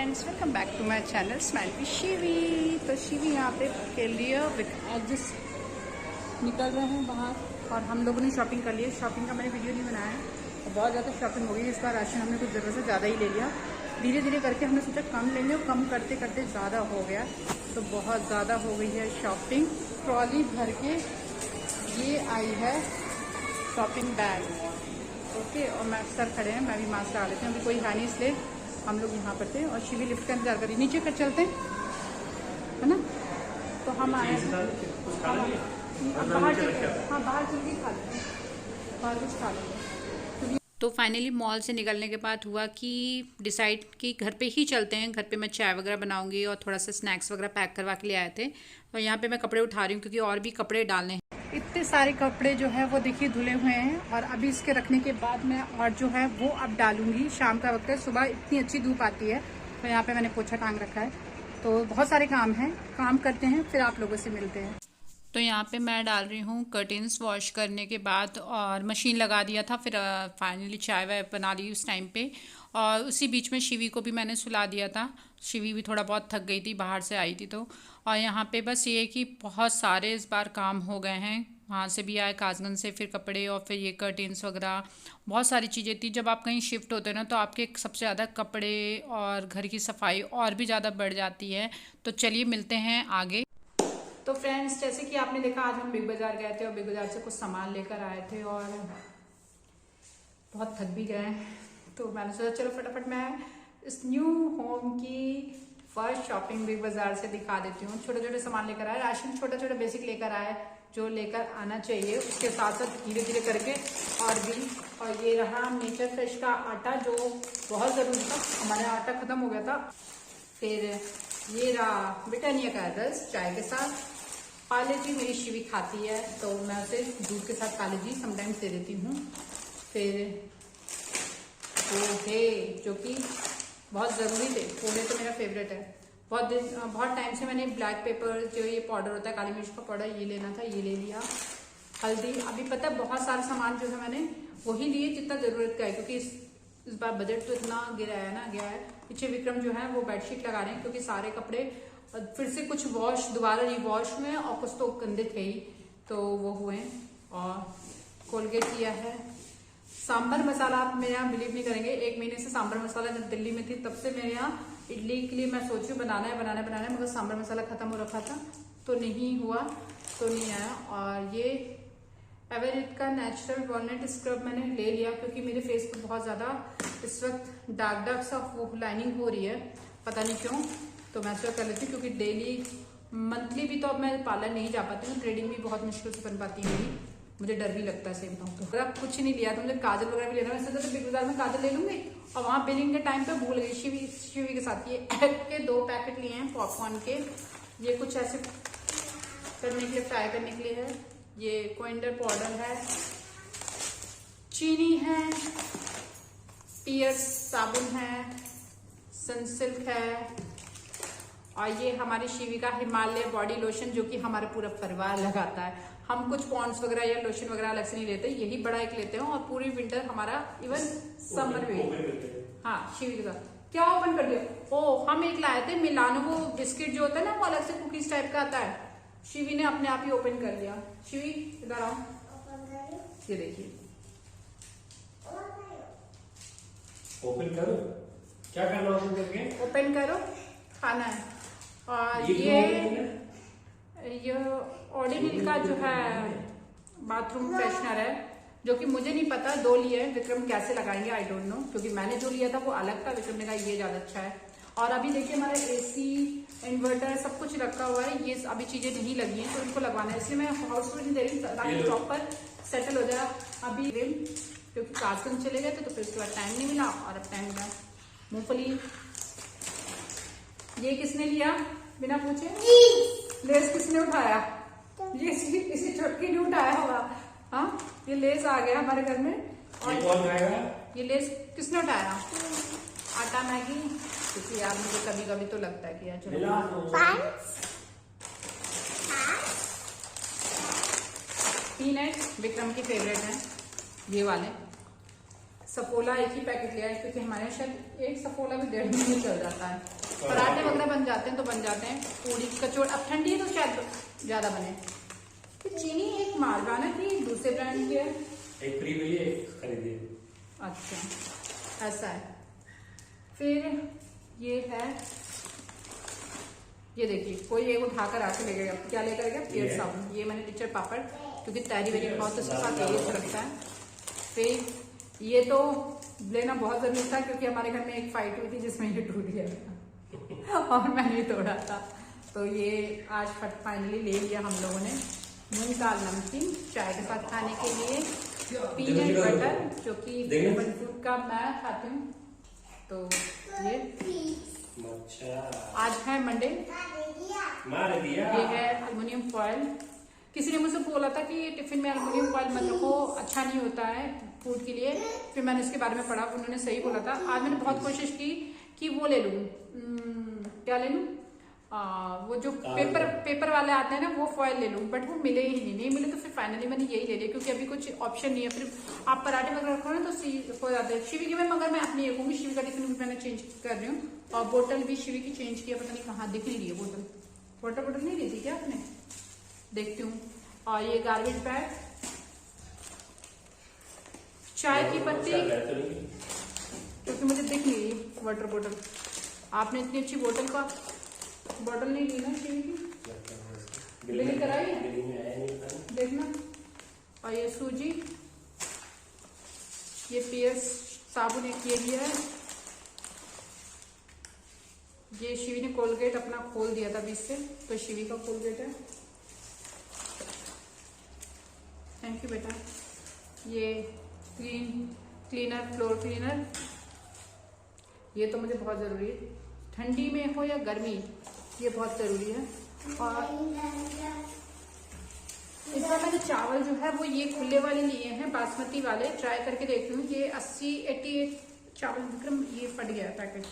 Friends, welcome back to my channel smile with Shivi. तो शिवी यहाँ पे के लिए आज निकल रहे हैं बाहर और हम लोगों ने शॉपिंग कर ली है। शॉपिंग का मैंने वीडियो नहीं बनाया है और बहुत ज़्यादा शॉपिंग हो गई। इस बार राशन हमने कुछ ज़रूरत से ज़्यादा ही ले लिया। धीरे धीरे करके हमने सोचा कम लेंगे और कम करते करते ज़्यादा हो गया, तो बहुत ज़्यादा हो गई है शॉपिंग। ट्रॉली भर के ये आई है शॉपिंग बैग, ओके। और मैं सर खड़े हैं, मैं भी मास्क लगा लेती हूँ, अभी कोई है नहीं इसलिए हम लोग यहाँ पर थे। और शिवी लिफ्ट का इंतजार करिए, नीचे कर चलते हैं, है ना। तो हम आए बाहर चल के, हाँ बाहर चल के खा लेते हैं, बाहर कुछ खा लेंगे। तो फाइनली मॉल से निकलने के बाद हुआ कि डिसाइड कि घर पे ही चलते हैं। घर पे मैं चाय वगैरह बनाऊंगी और थोड़ा सा स्नैक्स वगैरह पैक करवा के ले आए थे। और यहाँ पे मैं कपड़े उठा रही हूँ क्योंकि और भी कपड़े डालने हैं। इतने सारे कपड़े जो है वो देखिए धुले हुए हैं और अभी इसके रखने के बाद मैं और जो है वो अब डालूंगी। शाम का वक्त है, सुबह इतनी अच्छी धूप आती है, तो यहाँ पे मैंने पोछा टांग रखा है। तो बहुत सारे काम हैं, काम करते हैं फिर आप लोगों से मिलते हैं। तो यहाँ पे मैं डाल रही हूँ कर्टेन्स वॉश करने के बाद, और मशीन लगा दिया था। फिर फाइनली चाय वाय बना ली उस टाइम पे, और उसी बीच में शिवी को भी मैंने सुला दिया था। शिवी भी थोड़ा बहुत थक गई थी, बाहर से आई थी तो। और यहाँ पे बस ये कि बहुत सारे इस बार काम हो गए हैं। वहाँ से भी आए कासगंज से, फिर कपड़े और फिर ये कर्टेन्स वगैरह, बहुत सारी चीज़ें थी। जब आप कहीं शिफ्ट होते हैं ना तो आपके सबसे ज़्यादा कपड़े और घर की सफाई और भी ज़्यादा बढ़ जाती है। तो चलिए मिलते हैं आगे। तो फ्रेंड्स, जैसे कि आपने देखा आज हम बिग बाज़ार गए थे और बिग बाज़ार से कुछ सामान लेकर आए थे और बहुत थक भी गए। तो मैंने सोचा चलो फटाफट मैं इस न्यू होम की फर्स्ट शॉपिंग बिग बाज़ार से दिखा देती हूँ। छोटे छोटे सामान लेकर आए, राशन छोटा छोटा बेसिक लेकर आए जो लेकर आना चाहिए, उसके साथ साथ धीरे धीरे करके और भी। और ये रहा नेचर फ्रेश का आटा जो बहुत ज़रूरी था, हमारा आटा ख़त्म हो गया था। फिर ये रहा ब्रिटानिया का रस चाय के साथ। पार्ले-जी मेरी शिवी खाती है तो मैं उसे दूध के साथ पार्ले-जी समटाइम्स दे देती हूँ। फिर पोहे जो कि बहुत ज़रूरी थे, पोहे तो मेरा फेवरेट है। बहुत टाइम से मैंने ब्लैक पेपर जो ये पाउडर होता है, काली मिर्च का पाउडर, ये लेना था, ये ले लिया। हल्दी, अभी पता है बहुत सारा सामान जो है मैंने वही लिए जितना ज़रूरत का है, क्योंकि इस बार बजट तो इतना गया है। पीछे विक्रम जो है वो बेडशीट लगा रहे हैं क्योंकि सारे कपड़े फिर से कुछ वॉश दोबारा रिवॉश हुए और कुछ तो गंदे थे ही, तो वो हुए। और कोलगेट किया है। सांभर मसाला, आप मेरे यहाँ बिलीव नहीं करेंगे, 1 महीने से सांभर मसाला जब दिल्ली में थी तब से मेरे यहाँ इडली के लिए मैं सोच रही हूँ बनाना है, मगर सांभर मसाला खत्म हो रखा था तो नहीं हुआ, तो नहीं आया। और ये एवरेस्ट का नेचुरल वॉलनट स्क्रब मैंने ले लिया क्योंकि मेरे फेस पे बहुत ज़्यादा इस वक्त डार्क सा वो लाइनिंग हो रही है, पता नहीं क्यों। तो मैं इसका कर लेती हूँ क्योंकि डेली मंथली भी तो अब मैं पार्लर नहीं जा पाती हूँ, थ्रेडिंग भी बहुत मुश्किल से बन पाती है मेरी, मुझे डर भी लगता है सेम तो। अगर आप कुछ नहीं लिया तो मुझे काजल वगैरह भी लेना है, वैसे तो बिग बाजार में काजल ले लूंगी और वहाँ बिलिंग के टाइम पे भूल गई। शिवी के साथ ये एग के 2 पैकेट लिए हैं पॉपकॉर्न के, ये कुछ ऐसे करने के लिए, फ्राई करने के लिए है। ये कोइंडर पाउडर है, चीनी है, पियर्स साबुन है, सनसिल्क है, और ये हमारी शिवी का हिमालय बॉडी लोशन जो कि हमारा पूरा परिवार लगाता है। हम कुछ पॉन्ड्स वगैरह या लोशन वगैरह अलग से नहीं लेते, यही बड़ा एक लेते हैं और पूरी विंटर हमारा इवन समर में। हाँ, शिवी के साथ क्या ओपन कर दिया? ओ, हम एक लाए थे मिलानो, वो बिस्किट जो होता है ना वो अलग से कुकीज टाइप का आता है, शिवी ने अपने आप ही ओपन कर लिया। शिवी इधर आओ, ये देखिए ओपन करो। क्या करना है ओपन करके? ओपन करो, खाना है। और ये ऑर्डिनल का जो है बाथरूम फ्रेशनर है जो कि मुझे नहीं पता, 2 लिए हैं, विक्रम कैसे लगाएंगे आई डोंट नो, क्योंकि मैंने जो लिया था वो अलग था, विक्रम ने कहा ये ज्यादा अच्छा है। और अभी देखिए हमारा एसी, इन्वर्टर सब कुछ रखा हुआ है, ये अभी चीजें नहीं लगी हैं तो इनको लगवाना है, इसलिए मैं हाउसफुल नहीं दे रही ताकि प्रॉपर सेटल हो जाए। अभी क्योंकि कासगंज चले गए थे तो फिर उसके बाद टाइम नहीं मिला, और अब टाइम मिला। मूंगफली ये किसने लिया बिना पूछे? लेस किसने उठाया? ये किसी चुटकी ने उठाया होगा। हाँ, ये लेस आ गया हमारे घर में। और ये कौन खाएगा? ये लेस किसने उठाया? आटा मैगी, क्योंकि यार मुझे कभी कभी तो लगता है कि यार चलो। पीनट विक्रम की फेवरेट है, ये वाले सफोला एक ही पैकेट लिया है, क्योंकि हमारे यहाँ शायद एक सफोला भी 1.5 महीने चल जाता है। पराठे वगैरह बन जाते हैं तो बन जाते हैं, पूरी कचौड़ अब ठंडी है तो शायद ज्यादा बने। चीनी एक मारगाना की दूसरे ब्रांड की है, एक फ्री मिली एक खरीदी। अच्छा ऐसा है। फिर ये है, ये देखिए कोई एक उठाकर आके ले गया, क्या लेकर गया? पियर साबुन। ये मैंने टीचर पापड़, क्योंकि तैयारी वेरी बहुत उसके साथ तेज रखता है। फिर ये तो लेना बहुत जरूरी था, क्योंकि हमारे घर में एक फाइट हुई थी जिसमें ये टूट गया था और मैंने तोड़ा था, तो ये आज फाइनली ले लिया हम लोगों ने। मूंग दाल नमकीन चाय के साथ खाने के लिए, पीनट बटर जो कि वन फूड का मैं खाती हूँ, तो ये आज है मंडे। ये है एल्युमिनियम फॉयल। किसी ने मुझसे बोला था कि टिफिन में एल्युमिनियम फॉयल मत रखो, अच्छा नहीं होता है फूड के लिए। फिर मैंने इसके बारे में पढ़ा, उन्होंने सही बोला था। आज मैंने बहुत कोशिश की कि वो ले लूं, क्या ले लूं, वो जो पेपर वाले आते हैं ना, वो फॉयल ले लूं, बट वो मिले ही नहीं मिले, तो फिर फाइनली मैंने यही ले लिया, क्योंकि अभी कुछ ऑप्शन नहीं है। फिर आप पराठे वगैरह रखो ना तो हो जाता है। शिवी की मैं मगर मैं अपनी एक होंगी, शिवी का टिफिन भी मैंने चेंज कर रही हूँ, और बोतल भी शिवी की चेंज किया, पता नहीं कहाँ दिख नहीं रही है बोतल नहीं ली थी क्या आपने, देखती हूँ। और ये गार्बेज बैग, चाय की पत्ती, क्योंकि मुझे दिख नहीं रही वाटर बोतल। आपने इतनी अच्छी बोतल नहीं ली ना शिवी की, बिलिंग कराई है देखना। और ये सूजी, ये पियर्स साबुन एक ये लिया है। ये शिवी ने कोलगेट अपना खोल दिया था बीच से, तो शिवी का कोलगेट है। थैंक यू बेटा। ये क्लीनर, फ्लोर क्लीनर, ये तो मुझे बहुत जरूरी है, ठंडी में हो या गर्मी, ये बहुत जरूरी है। और इस बार मैंने चावल जो है वो ये खुले वाले लिए हैं, बासमती वाले। ट्राई करके देखती हूँ। ये 80-88 चावल, विक्रम ये फट गया पैकेट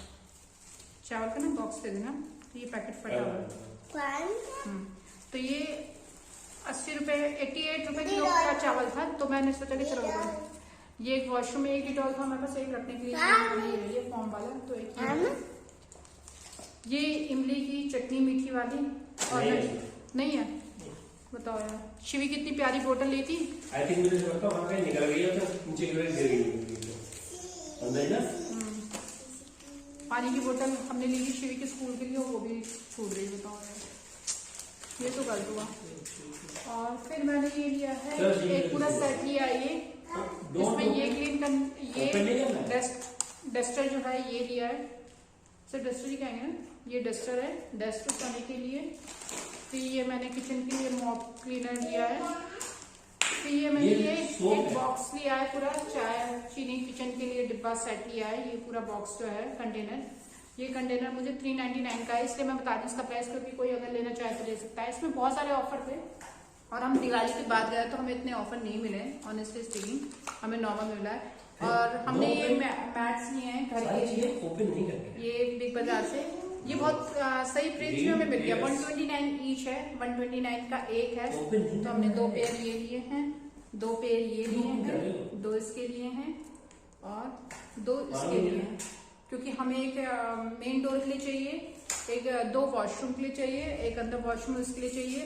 चावल का ना, बॉक्स दे देना, तो ये पैकेट फटा हुआ। तो ये 80 रुपए 88 रुपए किलो का चावल था, तो मैंने सोचा कि चलो ये एक वॉशरूम में एक डिटॉल था मेरे पास, एक रखने के लिए ये फॉर्म वाला, तो एक ये इमली की चटनी मीठी वाली, और नहीं है बताओ यार। शिवी कितनी प्यारी बोतल ली थी, आई थिंक मुझे लगता है वहां पे निकल गई है, तो नीचे गिर गई अंदर ना। पानी की बोतल हमने ली थी शिवी के स्कूल के लिए, वो भी छूट रही, बताओ यार, ये तो गलत हुआ। और फिर मैंने ये लिया है, एक पूरा सेट लिया ये, इसमें ये क्लीन कर, ये डस्टर जो है ये लिया है, सिर्फ डस्टर ही कहेंगे ना, ये डस्टर है, डस्ट करने के लिए। फिर ये मैंने किचन के लिए मॉप क्लीनर लिया है। फिर ये मैंने ये एक बॉक्स लिया है पूरा, चाय चीनी किचन के लिए डिब्बा सेट लिया है, ये पूरा बॉक्स जो है कंटेनर। ये कंटेनर मुझे 399 का है, इसलिए मैं बता रही हूँ इसका प्राइस, क्योंकि कोई अगर लेना चाहे तो ले सकता है। इसमें बहुत सारे ऑफर थे, और हम दिवाली के बाद गए तो हमें इतने ऑफर नहीं मिले, ऑनेस्टली स्पीकिंग, हमें नॉर्मल मिला है। और हमने ये मैट्स लिए हैं घर के लिए, ये बिग बाजार से, ये बहुत सही प्राइस में हमें मिल गया, 129 ईच है, 129 का एक है, तो हमने 2 पेयर ये लिए हैं, 2 पेयर ये लिए हैं, 2 इसके लिए हैं, और 2 इसके लिए हैं, क्योंकि हमें एक मेन डोर के लिए चाहिए, एक 2 वॉशरूम के लिए चाहिए, एक अंदर वॉशरूम इसके लिए चाहिए,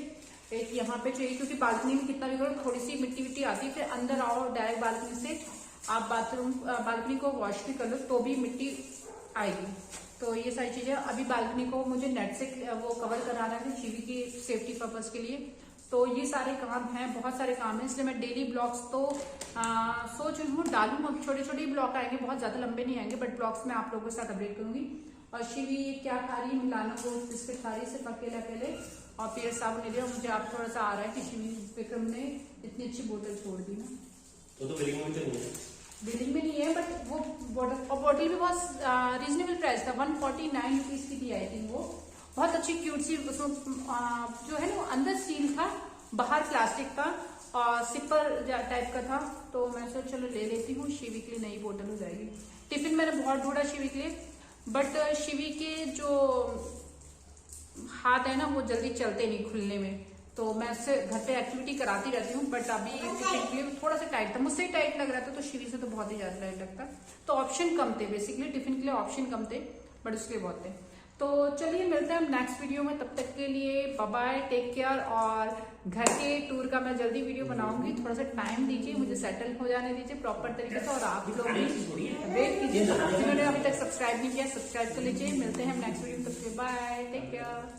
एक यहाँ पे चाहिए, क्योंकि बालकनी में कितना भी करो थोड़ी सी मिट्टी आती है, फिर अंदर आओ डायरेक्ट बालकनी से आप बालकनी को वॉश भी कर लो तो भी मिट्टी आएगी। तो ये सारी चीजें, अभी बालकनी को मुझे नेट से वो कवर कराना है शिवी की सेफ्टी पर्पज के लिए। तो ये सारे काम हैं, बहुत सारे काम हैं, इसलिए मैं डेली ब्लॉग्स तो सोच रही हूँ डालूं। अब छोटे छोटे ब्लॉग आएंगे, बहुत ज्यादा लंबे नहीं आएंगे, बट ब्लॉग्स में आप लोगों के साथ अपडेट करूंगी। और शिवी क्या खा रही है, मिलाना को बिस्किट खा रही है सिर्फ अकेले, और पियर साबुन ले लिया। मुझे आप थोड़ा सा आ रहा है कि शिवी विक्रम ने इतनी अच्छी बोतल छोड़ दी ना, तो बिलिंग में नहीं है, बिलिंग में नहीं है, बट वो बोतल, और बोतल भी बहुत रीजनेबल प्राइस था, 149 रुपीज की थी आई थिंक। वो बहुत अच्छी क्यूट सी, उसमें जो है ना अंदर स्टील था, बाहर प्लास्टिक का, और सिपर टाइप का था, तो मैं सोचा चलो ले लेती हूँ, शिवी के लिए नई बोतल हो जाएगी। टिफिन मैंने बहुत ढूंढा शिवी के लिए, बट शिवी के जो हाथ है ना वो जल्दी चलते नहीं खुलने में, तो मैं उससे घर पे एक्टिविटी कराती रहती हूँ, बट अभी टिफिन के लिए थोड़ा सा टाइट था, मुझसे ही टाइट लग रहा था, तो श्री से तो बहुत ही ज्यादा टाइट लगता। तो ऑप्शन कम थे, बेसिकली टिफिन के लिए ऑप्शन कम थे, बट उसके लिए बहुत थे। तो चलिए मिलते हैं हम नेक्स्ट वीडियो में, तब तक के लिए बाय बाय, टेक केयर। और घर के टूर का मैं जल्दी वीडियो बनाऊंगी, थोड़ा सा टाइम दीजिए, मुझे सेटल हो जाने दीजिए प्रॉपर तरीके से, और आप लोग भी वेट कीजिए। जिन्होंने अभी तक सब्सक्राइब नहीं किया सब्सक्राइब कर लीजिए। मिलते हैं हम नेक्स्ट वीडियो में, तब तक बाय, टेक केयर।